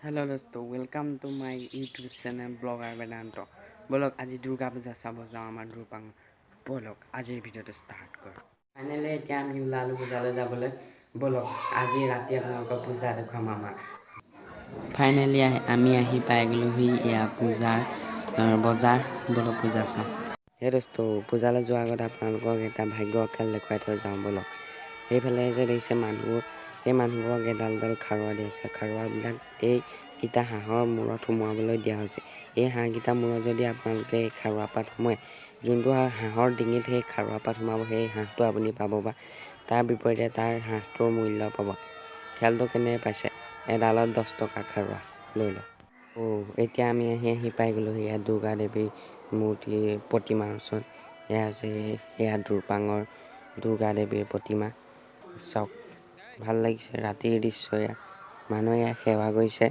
Hello दोस्तों, welcome to my YouTube channel blogger Vedant. बोलक आज दुर्गा पूजा चाब जाऊँ आमार द्रुपाং। बोलक आज भिडिओ स्टार्ट कर। फाइनली एतिया आमी ओलालो पूजाले जाबले। बोलक आज राति आपनालोকক पूजा देखाम आमाक। फाइनली आमी आही पाइ गलोहि या पूजार बजार। बोलक पूजा चाওঁ। हे दोस्तों, पूजाले जोৱাৰ আগতে आपनालोকক এটা ভাগ্যৰ খেল দেখুৱাই থৈ যাওঁ बोलक। এইফালে যে দেখিছে মানুহ, এই মানুহবোৰক এডাল খাৰুৱা দি আছে। খাৰুৱাবিলাক এইকেইটা হাঁহৰ মূৰত সোমোৱাবলৈ দিয়া হৈছে। এই হাঁহকেইটা মূৰত যদি আপোনালোকে এই খাৰুৱা পাত সোমায়, যোনটো হাঁহৰ ডিঙিত সেই খাৰুৱা পাত সোমাব, সেই হাঁহটো আপুনি পাব বা তাৰ বিপৰীতে তাৰ হাঁহটোৰ মূল্য পাব। খেলটো কেনে পাইছে? এডালত 10 টকা খাৰুৱা লৈ লওক। এতিয়া আমি আহি পাই গ'লোহি ইয়াত দুৰ্গা দেৱীৰ মূৰ্তি প্ৰতিমাৰ ওচৰত। এয়া হৈছে এয়া দ্ৰুপাঙৰ দুৰ্গা দেৱীৰ প্ৰতিমা। চাওক, ভাল লাগিছে ৰাতিৰ দৃশ্য। এয়া মানুহে ইয়াত সেৱা কৰিছে।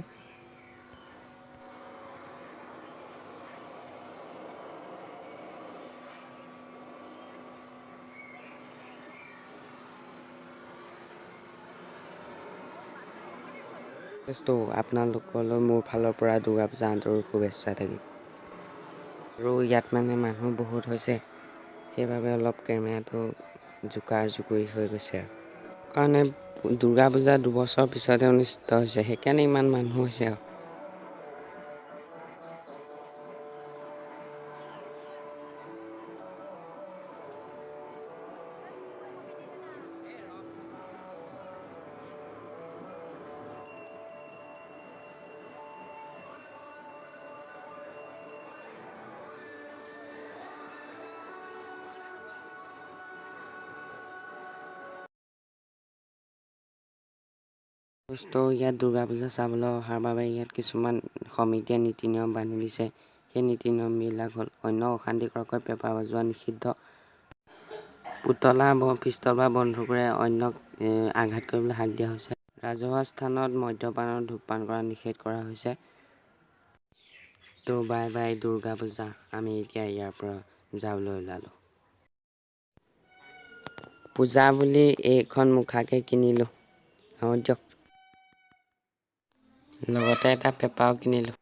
আপোনালোকলৈ মোৰ ফালৰ পৰা দুৰ্গা পূজা আন্তৰিক শুভেচ্ছা থাকিল। আৰু ইয়াত মানে মানুহ বহুত হৈছে, সেইবাবে অলপ কেমেৰাটো জোকাৰ জোকৰি হৈ গৈছে। কাৰণে দুৰ্গা পূজা 2 বছৰ পিছতে অনুষ্ঠিত হৈছে, সেইকাৰণে ইমান মানুহ হৈছে। ইয়াত দুৰ্গা পূজা চাবলৈ অহাৰ বাবে ইয়াত কিছুমান সমিতিয়ে নীতি নিয়ম বান্ধি দিছে। সেই নীতি নিয়মবিলাক হ'ল অন্য অশান্তিকৰকৈ পেঁপা বজোৱা নিষিদ্ধ। পুতলা পিষ্টল বা বন্দুকেৰে অন্যক আঘাত কৰিবলৈ হাক দিয়া হৈছে। ৰাজহুৱা স্থানত মদ্যপান আৰু ধূমপান কৰা নিষেধ কৰা হৈছে। তো বাই বাই দুৰ্গা পূজা। আমি এতিয়া ইয়াৰ পৰা যাবলৈ ওলালো। পূজা বুলি এইখন মুখাকে কিনিলোঁ। দিয়ক, লগতে এটা পেঁপাও কিনিলোঁ।